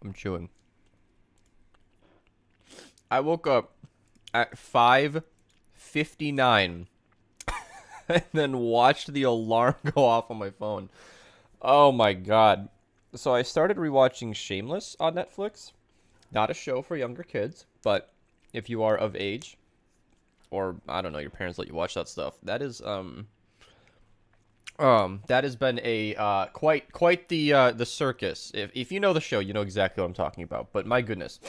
I'm chewing. I woke up at 5:59 and then watched the alarm go off on my phone. Oh my god. So I started rewatching Shameless on Netflix. Not a show for younger kids, but if you are of age, or I don't know, your parents let you watch that stuff, that has been a quite the circus. If you know the show, you know exactly what I'm talking about. But my goodness,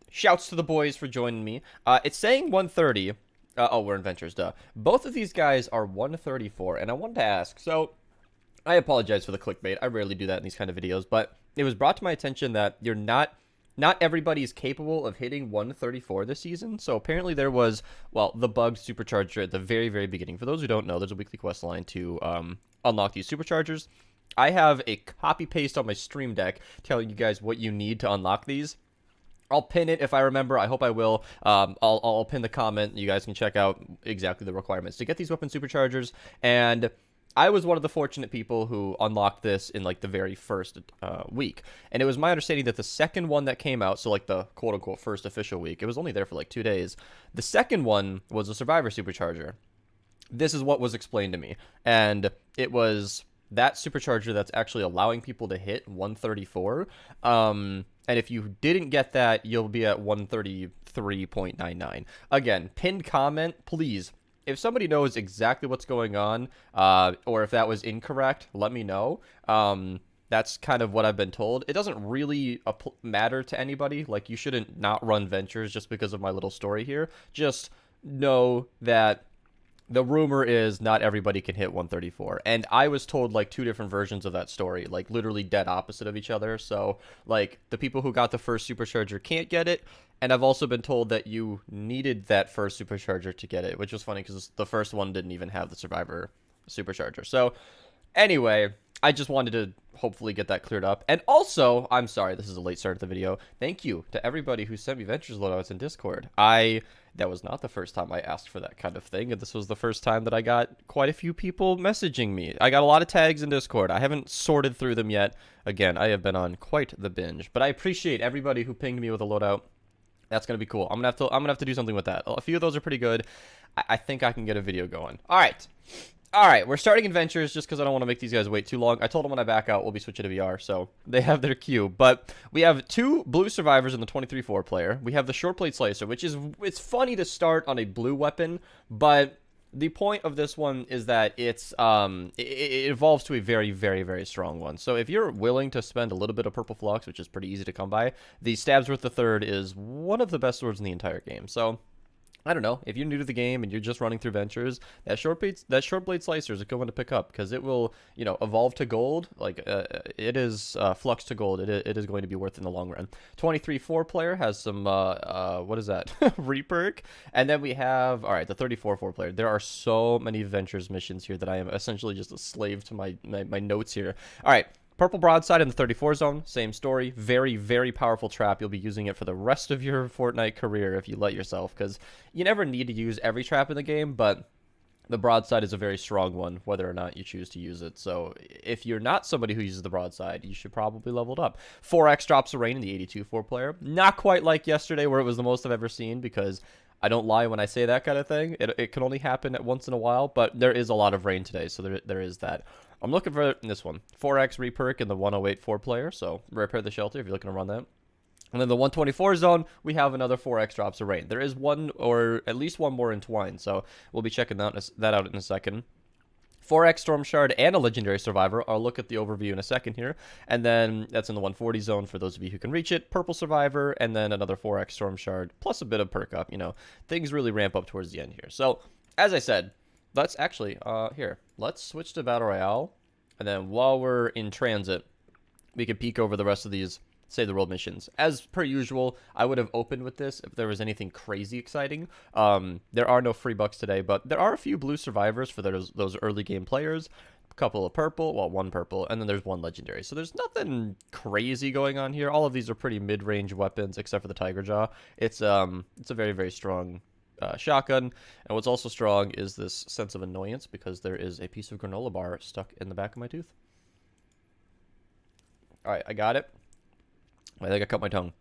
shouts to the boys for joining me. It's saying 1:30. Oh, we're in Ventures, duh. Both of these guys are 1:34, and I wanted to ask. So I apologize for the clickbait. I rarely do that in these kind of videos, but it was brought to my attention that not everybody is capable of hitting 134 this season. So apparently there was, well, the bugged supercharger at the very, very beginning. For those who don't know, there's a weekly quest line to unlock these superchargers. I have a copy paste on my stream deck telling you guys what you need to unlock these. I'll pin it if I remember. I hope I will. I'll pin the comment. You guys can check out exactly the requirements to get these weapon superchargers. And I was one of the fortunate people who unlocked this in like the very first week. And it was my understanding that the second one that came out, so like the quote unquote first official week, it was only there for like 2 days. The second one was a survivor supercharger. This is what was explained to me. And it was that supercharger that's actually allowing people to hit 134. And if you didn't get that, you'll be at 133.99. Again, pinned comment, please. If somebody knows exactly what's going on, or if that was incorrect, let me know. That's kind of what I've been told. It doesn't really matter to anybody. Like, you shouldn't not run Ventures just because of my little story here. Just know that the rumor is not everybody can hit 134. And I was told like two different versions of that story, like literally dead opposite of each other. So like the people who got the first supercharger can't get it. And I've also been told that you needed that first supercharger to get it, which was funny because the first one didn't even have the survivor supercharger. So anyway, I just wanted to hopefully get that cleared up. And also, I'm sorry, this is a late start to the video. Thank you to everybody who sent me Ventures loadouts in Discord. That was not the first time I asked for that kind of thing, and this was the first time that I got quite a few people messaging me. I got a lot of tags in Discord. I haven't sorted through them yet. Again, I have been on quite the binge, but I appreciate everybody who pinged me with a loadout. That's gonna be cool. I'm gonna have to do something with that. A few of those are pretty good. I think I can get a video going. All right, we're starting adventures just because I don't want to make these guys wait too long. I told them when I back out, we'll be switching to VR, so they have their queue. But we have two blue survivors in the 23-4 player. We have the short blade slicer, which is, it's funny to start on a blue weapon, but the point of this one is that it evolves to a very, very, very strong one. So if you're willing to spend a little bit of purple flux, which is pretty easy to come by, the Stabsworth III is one of the best swords in the entire game. So I don't know, if you're new to the game and you're just running through Ventures, that short blade slicer is a good one to pick up because it will, evolve to gold. Like it is flux to gold. It is going to be worth in the long run. 23-4 player has some what is that reperk, and then we have, all right, the 34-4 player. There are so many Ventures missions here that I am essentially just a slave to my notes here. All right. Purple broadside in the 34 zone, same story. Very, very powerful trap. You'll be using it for the rest of your Fortnite career if you let yourself, because you never need to use every trap in the game, but the broadside is a very strong one, whether or not you choose to use it. So if you're not somebody who uses the broadside, you should probably level it up. 4x drops of rain in the 82-4 player. Not quite like yesterday where it was the most I've ever seen, because I don't lie when I say that kind of thing. It can only happen at once in a while, but there is a lot of rain today, so there is that. I'm looking for this one. 4x reperk in the 108-4 player, so repair the shelter if you're looking to run that. And then the 124 zone, we have another 4x drops of rain. There is one, or at least one more entwined, so we'll be checking that out in a second. 4x Storm Shard and a Legendary Survivor. I'll look at the overview in a second here. And then that's in the 140 zone for those of you who can reach it. Purple Survivor, and then another 4x Storm Shard, plus a bit of perk up. Things really ramp up towards the end here. So, as I said, let's actually, let's switch to Battle Royale. And then while we're in transit, we can peek over the rest of these Save the World missions. As per usual, I would have opened with this if there was anything crazy exciting. There are no free bucks today, but there are a few blue survivors for those early game players. A couple of purple, well, one purple, and then there's one legendary. So there's nothing crazy going on here. All of these are pretty mid-range weapons, except for the Tiger Jaw. It's a very, very strong shotgun, and what's also strong is this sense of annoyance because there is a piece of granola bar stuck in the back of my tooth. All right, I got it. I think I cut my tongue.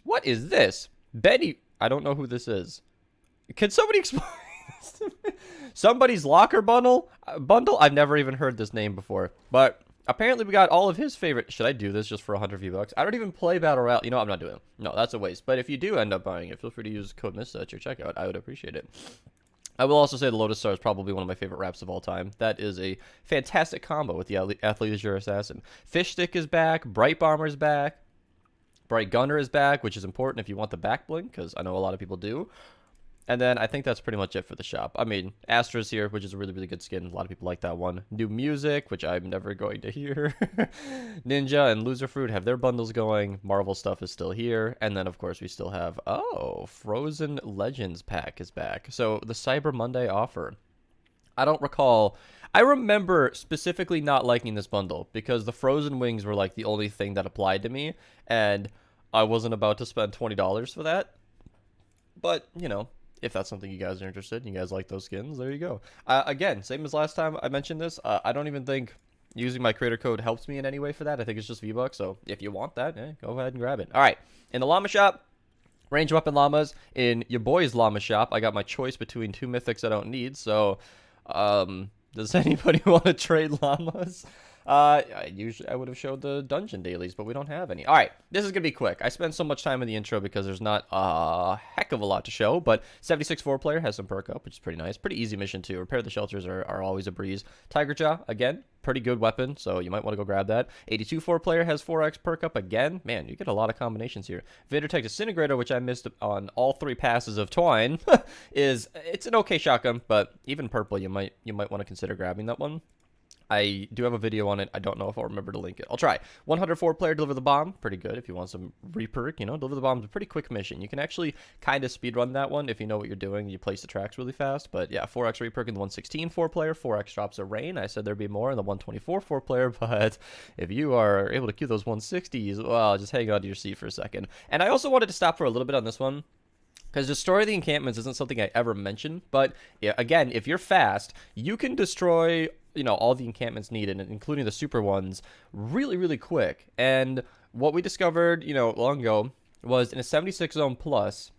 What is this? Betty. I don't know who this is. Can somebody explain this to me? Somebody's locker bundle? I've never even heard this name before. But apparently we got all of his favorite. Should I do this just for 100 V-Bucks? I don't even play Battle Royale. You know, I'm not doing it. No, that's a waste. But if you do end up buying it, feel free to use code Mista at your checkout. I would appreciate it. I will also say the Lotus Star is probably one of my favorite wraps of all time. That is a fantastic combo with the Athleisure Assassin. Fish Stick is back. Bright Bomber is back. Bright Gunner is back, which is important if you want the back bling, because I know a lot of people do. And then I think that's pretty much it for the shop. I mean, Astra's here, which is a really, really good skin. A lot of people like that one. New music, which I'm never going to hear. Ninja and Loser Fruit have their bundles going. Marvel stuff is still here. And then, of course, we still have... Oh, Frozen Legends pack is back. So, the Cyber Monday offer. I don't recall... I remember specifically not liking this bundle because the Frozen Wings were like the only thing that applied to me. And I wasn't about to spend $20 for that. But, you know... If that's something you guys are interested in, you guys like those skins, there you go. Again, same as last time I mentioned this, I don't even think using my creator code helps me in any way for that. I think it's just V-Bucks, so if you want that, go ahead and grab it. All right, in the llama shop, range weapon llamas. In your boy's llama shop, I got my choice between 2 mythics I don't need, so does anybody want to trade llamas? I would have showed the dungeon dailies, but we don't have any. All right, this is gonna be quick. I spent so much time in the intro because there's not a heck of a lot to show, but 76 4-player has some perk up, which is pretty nice. Pretty easy mission too. Repair the shelters are always a breeze. Tiger Jaw, again, pretty good weapon, so you might want to go grab that. 82 4-player has 4x perk up again. Man, you get a lot of combinations here. Vadertech Disintegrator, which I missed on all 3 passes of Twine, it's an okay shotgun, but even purple, you might want to consider grabbing that one. I do have a video on it. I don't know if I'll remember to link it. I'll try. 104-player, deliver the bomb. Pretty good if you want some reperk, you know. Deliver the bomb is a pretty quick mission. You can actually kind of speedrun that one if you know what you're doing. You place the tracks really fast. But yeah, 4x reperk in the 116 4-player. 4x drops a rain. I said there'd be more in the 124 4-player. But if you are able to queue those 160s, well, just hang on to your seat for a second. And I also wanted to stop for a little bit on this one, because destroy the encampments isn't something I ever mention, but yeah, again, if you're fast, you can destroy, you know, all the encampments needed, including the super ones, really, really quick. And what we discovered, you know, long ago was in a 76 zone plus,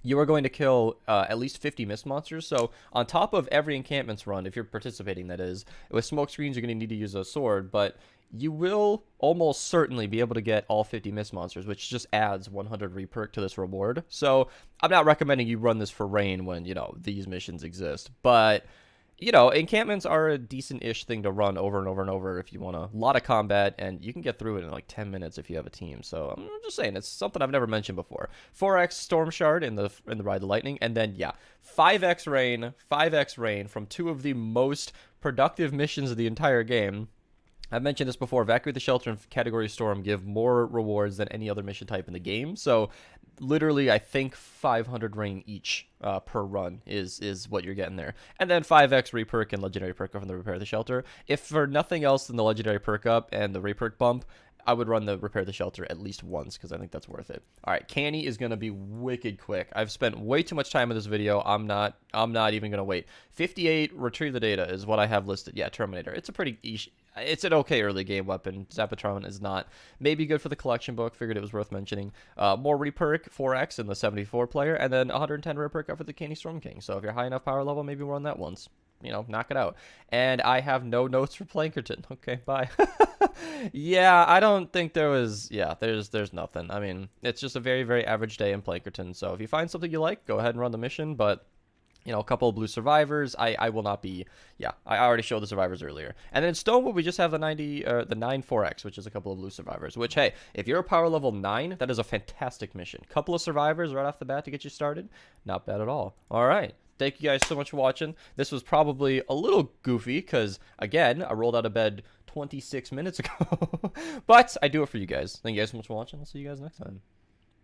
you are going to kill at least 50 mist monsters. So on top of every encampments run, if you're participating, that is, with smoke screens, you're going to need to use a sword, but you will almost certainly be able to get all 50 mist monsters, which just adds 100 reperk to this reward. So I'm not recommending you run this for rain when, you know, these missions exist, but you know, encampments are a decent-ish thing to run over and over and over if you want a lot of combat, and you can get through it in like 10 minutes if you have a team. So I'm just saying, it's something I've never mentioned before. 4x Storm Shard in the Ride the Lightning, and then yeah, 5x Rain from 2 of the most productive missions of the entire game. I've mentioned this before. Evacuate the shelter and Category Storm give more rewards than any other mission type in the game. So literally, I think 500 rain each per run is what you're getting there. And then 5x reperk and legendary perk up from the Repair the Shelter. If for nothing else than the legendary perk up and the reperk bump, I would run the Repair the Shelter at least once because I think that's worth it. All right, Canny is going to be wicked quick. I've spent way too much time in this video. I'm not even going to wait. 58, Retrieve the Data is what I have listed. Yeah, Terminator. It's a pretty... It's an okay early game weapon. Zapatron is not. Maybe good for the collection book. Figured it was worth mentioning. More reperk, 4x in the 74 player, and then 110 reperk up for the Canny Storm King. So if you're high enough power level, maybe we'll run that once. You know, knock it out. And I have no notes for Plankerton. Okay, bye. Yeah, I don't think there was... Yeah, there's nothing. I mean, it's just a very, very average day in Plankerton. So if you find something you like, go ahead and run the mission, but... You know, a couple of blue survivors. I will not be... Yeah, I already showed the survivors earlier. And then in Stonewood, we just have the 9 4x, which is a couple of blue survivors. Which, hey, if you're a power level 9, that is a fantastic mission. Couple of survivors right off the bat to get you started. Not bad at all. All right. Thank you guys so much for watching. This was probably a little goofy because, again, I rolled out of bed 26 minutes ago. But I do it for you guys. Thank you guys so much for watching. I'll see you guys next time.